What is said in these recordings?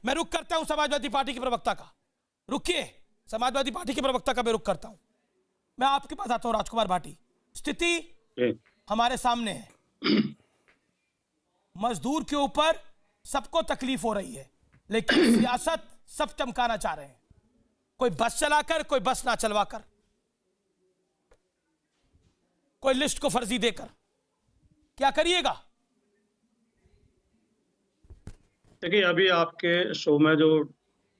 मैं रुख करता हूं समाजवादी पार्टी के प्रवक्ता का। रुकिए, समाजवादी पार्टी के प्रवक्ता का मैं रुख करता हूं। मैं आपके पास आता हूं राजकुमार भाटी। स्थिति हमारे सामने है, मजदूर के ऊपर सबको तकलीफ हो रही है, लेकिन सियासत सब चमकाना चाह रहे हैं, कोई बस चलाकर, कोई बस ना चलवाकर, कोई लिस्ट को फर्जी देकर। क्या करिएगा? देखिए, अभी आपके शो में जो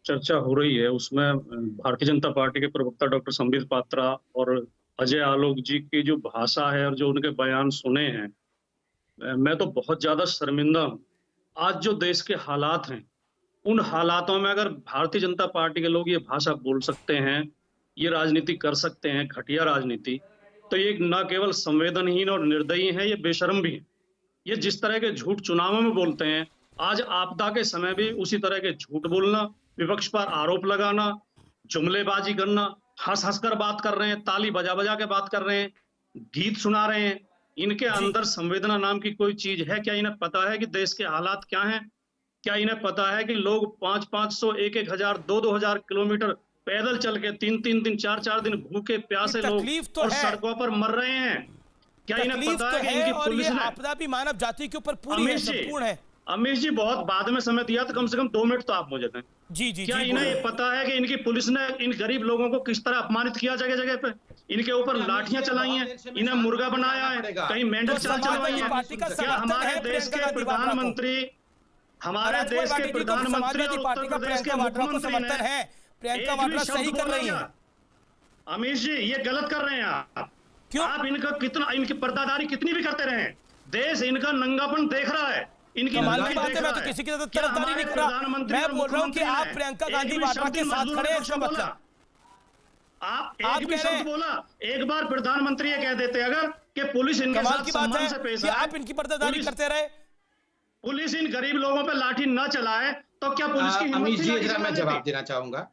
चर्चा हो रही है उसमें भारतीय जनता पार्टी के प्रवक्ता डॉक्टर संबित पात्रा और अजय आलोक जी की जो भाषा है और जो उनके बयान सुने हैं, मैं तो बहुत ज्यादा शर्मिंदा हूं। आज जो देश के हालात हैं, उन हालातों में अगर भारतीय जनता पार्टी के लोग ये भाषा बोल सकते हैं, ये राजनीति कर सकते हैं, घटिया राजनीति, तो ये न केवल संवेदनहीन और निर्दयी है, ये बेशर्म भी है। ये जिस तरह के झूठ चुनावों में बोलते हैं, आज आपदा के समय भी उसी तरह के झूठ बोलना, विपक्ष पर आरोप लगाना, जुमलेबाजी करना, हंस हंस कर बात कर रहे हैं, ताली बजा बजा के बात कर रहे हैं, गीत सुना रहे हैं। इनके अंदर संवेदना नाम की कोई चीज है क्या? इन्हें पता है कि देश के हालात क्या हैं? क्या इन्हें पता है कि लोग 500-500, 1,000, 2,000 किलोमीटर पैदल चल के 3-3 दिन, 4-4 दिन भूखे प्यासे लोग तो और सड़कों पर मर रहे हैं? क्या इन्हें पता है कि इनकी पुलिस ने आपदा भी मानव जाति के ऊपर पूरी है, संपूर्ण है। अमीश जी, बहुत बाद में समय दिया, तो कम से कम 2 मिनट तो आप मुझे दें। जी, क्या इन्हें ये पता है कि इनकी पुलिस ने इन गरीब लोगों को किस तरह अपमानित किया जगह जगह पे? इनके ऊपर लाठियां चलाई हैं, इन्हें मुर्गा बनाया है, कहीं मेंढक चलवाई है। क्या हमारे देश के प्रधानमंत्री, हमारे देश के प्रधानमंत्री और उत्तर प्रदेश के मुख्यमंत्री ने प्रियंका वाड्रा सही कर रही है? अमीश जी, ये गलत कर रहे हैं आप। क्यों? आप इनका कितना, इनकी पर्दादारी कितनी भी करते रहे, देश इनका नंगापन देख रहा है, इनकी बात है। मैं तो किसी की तरफदारी नहीं कर रहा, मैं बोल रहा हूं कि आप प्रियंका गांधी वाड्रा के साथ खड़े हैं। इसका मतलब आप एक भी शब्द बोला, एक बार प्रधानमंत्री ये कह देते अगर कि पुलिस इनके साथ सम्मान से पेश आए, आप इनकी पर्दादारी करते रहे, पुलिस इन गरीब लोगों पे लाठी न चलाए, तो क्या पुलिस की अमीश जी, मैं जवाब देना चाहूंगा।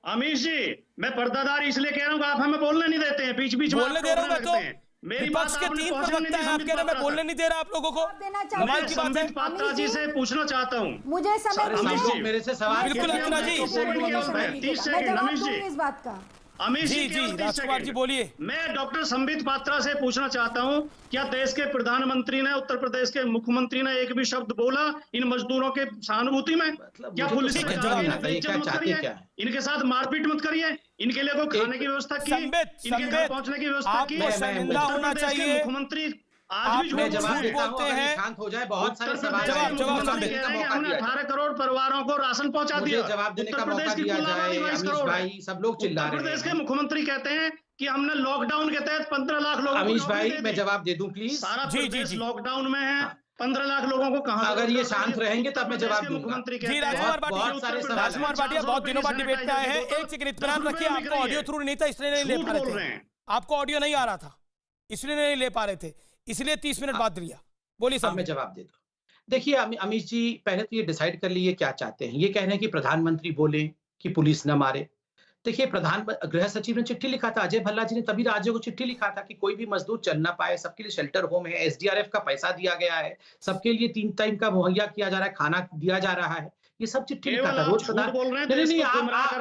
अमीश जी, मैं पर्दादारी इसलिए कह रहा हूँ, आप हमें बोलने नहीं देते हैं, बीच बीच में बोलने दे रहा हूँ मैं तो। मेरी बात के 3 प्रवक्ता हैं, आप कह रहे हैं मैं बोलने नहीं दे रहा आप लोगों को। कमाल की बात है। पात्रा जी से पूछना चाहता हूँ, मुझे समय मेरे से सवाल बिल्कुल अर्चना जी, 30 सेकंड। अमीश जी, इस बात का अमीश जी राजकुमार जी बोलिए। मैं डॉक्टर संबित पात्रा से पूछना चाहता हूं, क्या देश के प्रधानमंत्री ने, उत्तर प्रदेश के मुख्यमंत्री ने एक भी शब्द बोला इन मजदूरों के सहानुभूति में? क्या पुलिस ने इनके साथ मारपीट मत करिए, इनके लिए कोई खाने की व्यवस्था की, इनके घर पहुंचने की व्यवस्था की? होना चाहिए। मुख्यमंत्री आज भी मैं जवाब बोलते हैं, शांत हो जाए। बहुत सारे सवाल हमने 18 करोड़ परिवारों को राशन पहुंचा दिया, जवाब देने का मौका दिया जाए। अमीश भाई, सब लोग चिल्ला रहे हैं। उत्तर प्रदेश के मुख्यमंत्री कहते हैं कि हमने लॉकडाउन के तहत 15 लाख लोगों को। अमीश भाई, मैं जवाब दे दूं प्लीज? सारा प्रदेश लॉकडाउन में है, 15 लाख लोगों को कहां? अगर ये शांत रहेंगे तब मैं जवाब दूंगा। मुख्यमंत्री जी राजकुमार भाटिया बहुत दिनों बाद डिबेट में आए हैं। एक सेकंड इत्मीनान रखिए, आपको ऑडियो थ्रू नहीं था इसलिए नहीं ले पा रहे थे, आपको ऑडियो नहीं आ रहा था इसलिए नहीं ले पा रहे थे, इसलिए 30 मिनट बाद लिया। बोलिए सर। मैं जवाब दे दूं। देखिए अमीश जी, पहले तो ये डिसाइड कर लीजिए क्या चाहते हैं। ये कह रहे हैं कि प्रधानमंत्री बोले कि पुलिस न मारे। देखिए, गृह सचिव ने चिट्ठी लिखा था, अजय भल्ला जी ने तभी राज्यों को चिट्ठी लिखा था कि कोई भी मजदूर चल ना पाए, सबके लिए शेल्टर होम है, एसडीआरएफ का पैसा दिया गया है, सबके लिए 3 टाइम का मुहैया किया जा रहा है, खाना दिया जा रहा है। ये सब चिट्ठी लिखा था। रोज प्रधान बोल रहे हैं, नहीं आप गुमराह कर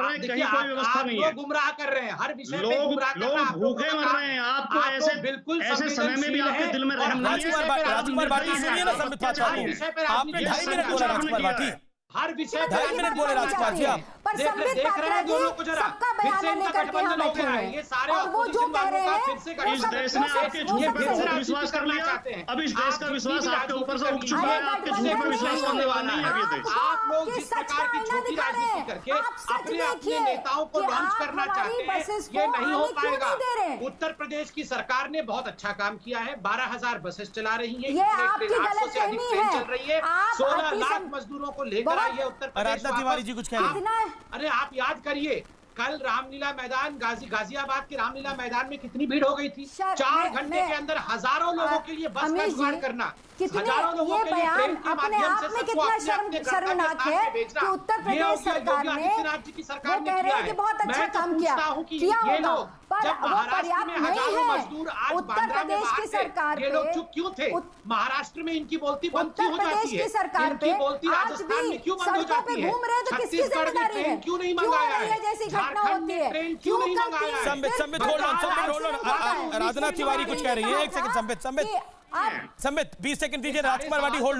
रहे हैं, हर विषय पे गुमराह कर रहे हैं, लोग भूखे मर रहे हैं। आपको ऐसे बिल्कुल ऐसे समय में भी आपके दिल में रहम नहीं है। राजकुमार भाटी सुनिए ना संबित पात्रा को, आपने 2.5 मिनट बोला राजकुमार भाटी, हर विषय 2.5 मिनट बोले राजकुमार जी आप। देख रहे हैं दोनों को जरा, फिर से इनका गठबंधन हो गया है। ये सारे ऑपोजिशन वालों का फिर से इस देश ने आपके झूठ पर विश्वास कर लिया, अब इस देश का विश्वास आपके ऊपर से उठ चुका है, आपके झूठ पर विश्वास करने वाला नहीं है ये देश। आप लोग जिस प्रकार की छोटी राजनीति करके अपने अपने नेताओं को लॉन्च करना चाहते हैं, ये नहीं हो पाएगा। उत्तर प्रदेश की सरकार ने बहुत अच्छा काम किया है, 12,000 बसेस चला रही है, 800 से अधिक ट्रेन चल रही है, 16 लाख मजदूरों को लेकर आई है उत्तर प्रदेश। तिवारी जी कुछ कह रहे हैं? अरे आप याद करिए, कल रामलीला मैदान गाजियाबाद के रामलीला मैदान में कितनी भीड़ हो गई थी। 4 घंटे के अंदर हजारों लोगों के लिए बस का जुगाड़ करना, कितने हजारों लोगों ये के लिए बयान ट्रेन के अपने माध्यम आप से में सबको कितना अपने अपने घर तक शर्मनाक स्थान है पे भेजना। कि उत्तर ये प्रदेश योगी सरकार ने आदित्यनाथ जी की सरकार वो ने कह रहे किया हैं कि है। बहुत अच्छा मैं तो काम किया पूछता हूं कि किया ये होगा, लोग पर जब वो महाराष्ट्र पर्याप्त में नहीं हजारों है। मजदूर आज उत्तर बांद्रा में प्रदेश बाहर की थे, सरकार ये लोग पे चुप क्यों थे? महाराष्ट्र में इनकी बोलती बंद उत्तर क्यों हो प्रदेश जाती है? की सरकार इनकी पे बोलती आज राजस्थान भी में क्यों बंद हो सड़कों पे जाती है? घूम रहे हैं तो किसकी छत्तीसगढ़ ने जिम्मेदारी है? ट्रेन क्यों नहीं क्यों मंगाया नहीं है जैसी घटना झारखंड होती ने है? ट्रेन क्यों नहीं करती मंगाया है? है? संबित फिर hold on, Bengal hold on. Accident होता है। राजनाथ तिवारी कुछ कह रही है, एक सेकंड संबित कि आप 20 सेकंड दीजिए, राजकुमार वाडी होल्ड